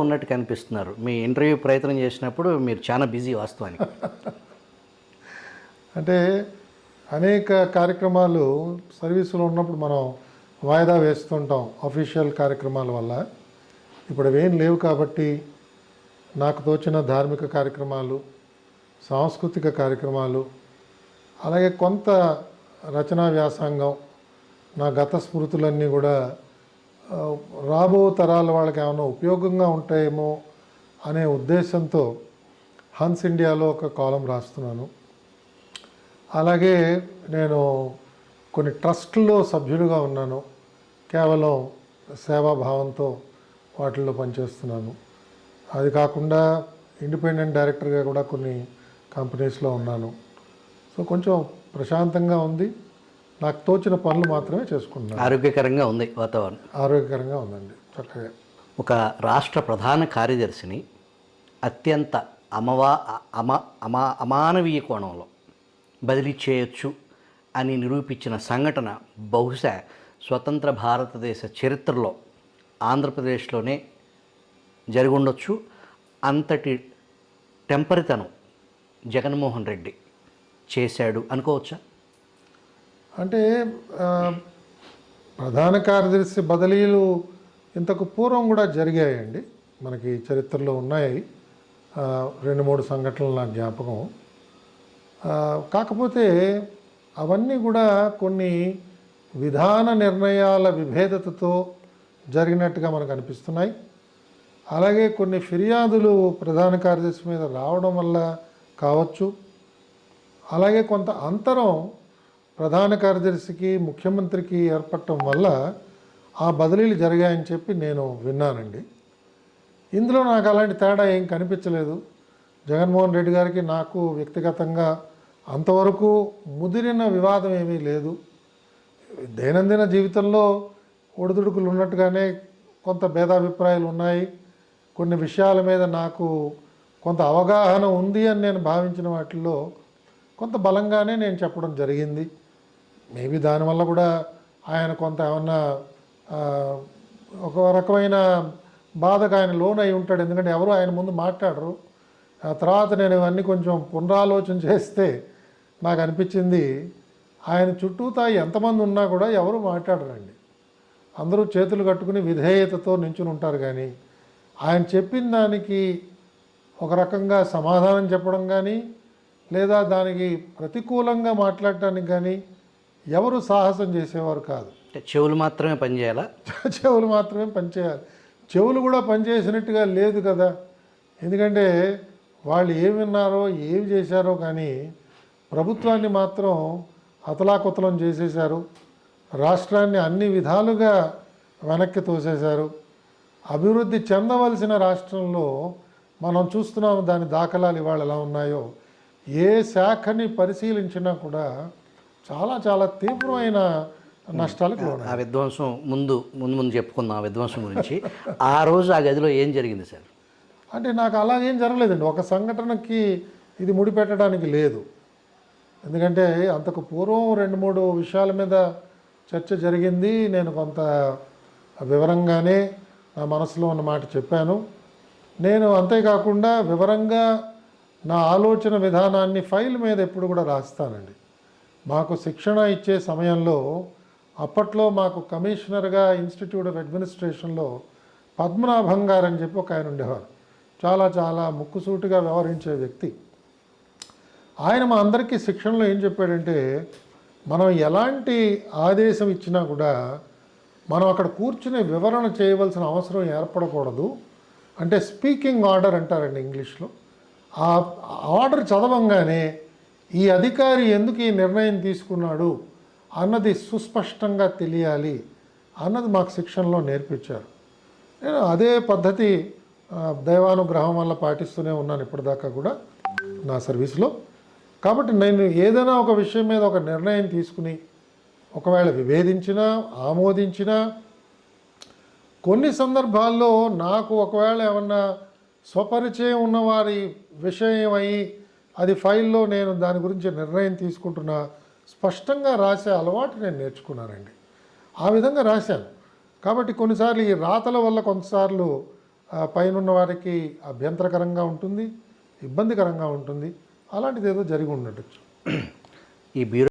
ఉన్నట్టు కనిపిస్తున్నారు. మీ ఇంటర్వ్యూ ప్రయత్నం చేసినప్పుడు మీరు చాలా బిజీ వాస్తవానికి. అంటే అనేక కార్యక్రమాలు సర్వీసులో ఉన్నప్పుడు మనం వాయిదా వేస్తుంటాం అఫీషియల్ కార్యక్రమాల వల్ల. ఇప్పుడు అవేం లేవు కాబట్టి నాకు తోచిన ధార్మిక కార్యక్రమాలు, సాంస్కృతిక కార్యక్రమాలు, అలాగే కొంత రచనా వ్యాసంగం, నా గత స్మృతులన్నీ కూడా రాబో తరాల వాళ్ళకి ఏమైనా ఉపయోగంగా ఉంటాయేమో అనే ఉద్దేశంతో హన్స్ ఇండియాలో ఒక కాలం రాస్తున్నాను. అలాగే నేను కొన్ని ట్రస్ట్లో సభ్యులుగా ఉన్నాను. కేవలం సేవాభావంతో వాటిల్లో పనిచేస్తున్నాను. అది కాకుండా ఇండిపెండెంట్ డైరెక్టర్గా కూడా కొన్ని కంపెనీస్లో ఉన్నాను. సో కొంచెం ప్రశాంతంగా ఉంది. నాకు తోచిన పనులు మాత్రమే చేసుకున్నాను. ఆరోగ్యకరంగా ఉంది వాతావరణం. ఆరోగ్యకరంగా ఉందండి, చక్కగా. ఒక రాష్ట్ర ప్రధాన కార్యదర్శిని అత్యంత అమానవీయ కోణంలో బదిలీ చేయొచ్చు అని నిరూపించిన సంఘటన బహుశా స్వతంత్ర భారతదేశ చరిత్రలో ఆంధ్రప్రదేశ్లోనే జరిగి ఉండొచ్చు. అంతటి టెంపరితనం జగన్మోహన్ రెడ్డి చేశాడు అనుకోవచ్చా? అంటే ప్రధాన కార్యదర్శి బదిలీలు ఇంతకు పూర్వం కూడా జరిగాయండి, మనకి చరిత్రలో ఉన్నాయి. 2-3 సంఘటనలు నాకు జ్ఞాపకం. కాకపోతే అవన్నీ కూడా కొన్ని విధాన నిర్ణయాల విభేదతతో జరిగినట్టుగా మనకు అనిపిస్తున్నాయి. అలాగే కొన్ని ఫిర్యాదులు ప్రధాన కార్యదర్శి మీద రావడం వల్ల కావచ్చు. అలాగే కొంత అంతరం ప్రధాన కార్యదర్శికి ముఖ్యమంత్రికి ఏర్పడటం వల్ల ఆ బదిలీలు జరిగాయని చెప్పి నేను విన్నానండి. ఇందులో నాకు అలాంటి తేడా ఏం కనిపించలేదు. జగన్మోహన్ రెడ్డి గారికి నాకు వ్యక్తిగతంగా అంతవరకు ముదిరిన వివాదం ఏమీ లేదు. దైనందిన జీవితంలో ఒడిదుడుకులు ఉన్నట్టుగానే కొంత భేదాభిప్రాయాలు ఉన్నాయి. కొన్ని విషయాల మీద నాకు కొంత అవగాహన ఉంది అని నేను భావించిన వాటిల్లో కొంత బలంగానే నేను చెప్పడం జరిగింది. మేబీ దానివల్ల కూడా ఆయన కొంత ఏమన్నా ఒక రకమైన బాధకు ఆయన లోన్ అయి ఉంటాడు. ఎందుకంటే ఎవరు ఆయన ముందు మాట్లాడరు. ఆ తర్వాత నేను ఇవన్నీ కొంచెం పునరాలోచన చేస్తే నాకు అనిపించింది, ఆయన చుట్టూతా ఎంతమంది ఉన్నా కూడా ఎవరు మాట్లాడరండి. అందరూ చేతులు కట్టుకుని విధేయతతో నించుని ఉంటారు. కానీ ఆయన చెప్పిన దానికి ఒక రకంగా సమాధానం చెప్పడం కానీ లేదా దానికి ప్రతికూలంగా మాట్లాడటానికి కానీ ఎవరు సాహసం చేసేవారు కాదు. చెవులు మాత్రమే పనిచేయాలా? చెవులు మాత్రమే పనిచేయాలి. చెవులు కూడా పనిచేసినట్టుగా లేదు కదా. ఎందుకంటే వాళ్ళు ఏమి విన్నారో ఏమి చేశారో కానీ ప్రభుత్వాన్ని మాత్రం అతలాకుతలం చేసేశారు. రాష్ట్రాన్ని అన్ని విధాలుగా వెనక్కి తోసేశారు. అభివృద్ధి చెందవలసిన రాష్ట్రంలో మనం చూస్తున్నాము దాని దాఖలాలు ఇవాళ ఎలా ఉన్నాయో. ఏ శాఖని పరిశీలించినా కూడా చాలా చాలా తీవ్రమైన నష్టాలకు ఆ విధ్వంసం ముందు చెప్పుకుందాం. ఆ విధ్వంసం గురించి ఆ రోజు ఆ గదిలో ఏం జరిగింది సార్? అంటే నాకు అలాగేం జరగలేదండి. ఒక సంఘటనకి ఇది ముడిపెట్టడానికి లేదు. ఎందుకంటే అంతకు పూర్వం 2-3 విషయాల మీద చర్చ జరిగింది. నేను కొంత వివరంగానే నా మనసులో ఉన్న మాట చెప్పాను. నేను అంతేకాకుండా వివరంగా నా ఆలోచన విధానాన్ని ఫైల్ మీద ఎప్పుడు కూడా రాస్తానండి. మాకు శిక్షణ ఇచ్చే సమయంలో అప్పట్లో మాకు కమిషనర్గా ఇన్స్టిట్యూట్ ఆఫ్ అడ్మినిస్ట్రేషన్లో పద్మనాభం గారు అని చెప్పి ఒక ఆయన ఉండేవారు. చాలా చాలా ముక్కుసూటిగా వ్యవహరించే వ్యక్తి. ఆయన మా అందరికీ శిక్షణలో ఏం చెప్పాడంటే, మనం ఎలాంటి ఆదేశం ఇచ్చినా కూడా మనం అక్కడ కూర్చుని వివరణ చేయవలసిన అవసరం ఏర్పడకూడదు. అంటే స్పీకింగ్ ఆర్డర్ అంటారండి ఇంగ్లీష్లో. ఆ ఆర్డర్ చదవంగానే ఈ అధికారి ఎందుకు ఈ నిర్ణయం తీసుకున్నాడు అన్నది సుస్పష్టంగా తెలియాలి అన్నది మాకు శిక్షణలో నేర్పించారు. నేను అదే పద్ధతి దైవానుగ్రహం వల్ల పాటిస్తూనే ఉన్నాను ఇప్పటిదాకా కూడా నా సర్వీస్లో. కాబట్టి నేను ఏదైనా ఒక విషయం మీద ఒక నిర్ణయం తీసుకుని ఒకవేళ విభేదించినా ఆమోదించినా, కొన్ని సందర్భాల్లో నాకు ఒకవేళ ఏమన్నా స్వపరిచయం ఉన్నవారి విషయం అయ్యి అది ఫైల్లో నేను దాని గురించి నిర్ణయం తీసుకుంటున్నా, స్పష్టంగా రాసే అలవాటు నేను నేర్చుకున్నానండి. ఆ విధంగా రాశాను. కాబట్టి కొన్నిసార్లు ఈ రాతల వల్ల కొంతసార్లు పైన వారికి అభ్యంతరకరంగా ఉంటుంది, ఇబ్బందికరంగా ఉంటుంది. అలాంటిది ఏదో జరిగి ఉండొచ్చు. ఈ బ్యూరో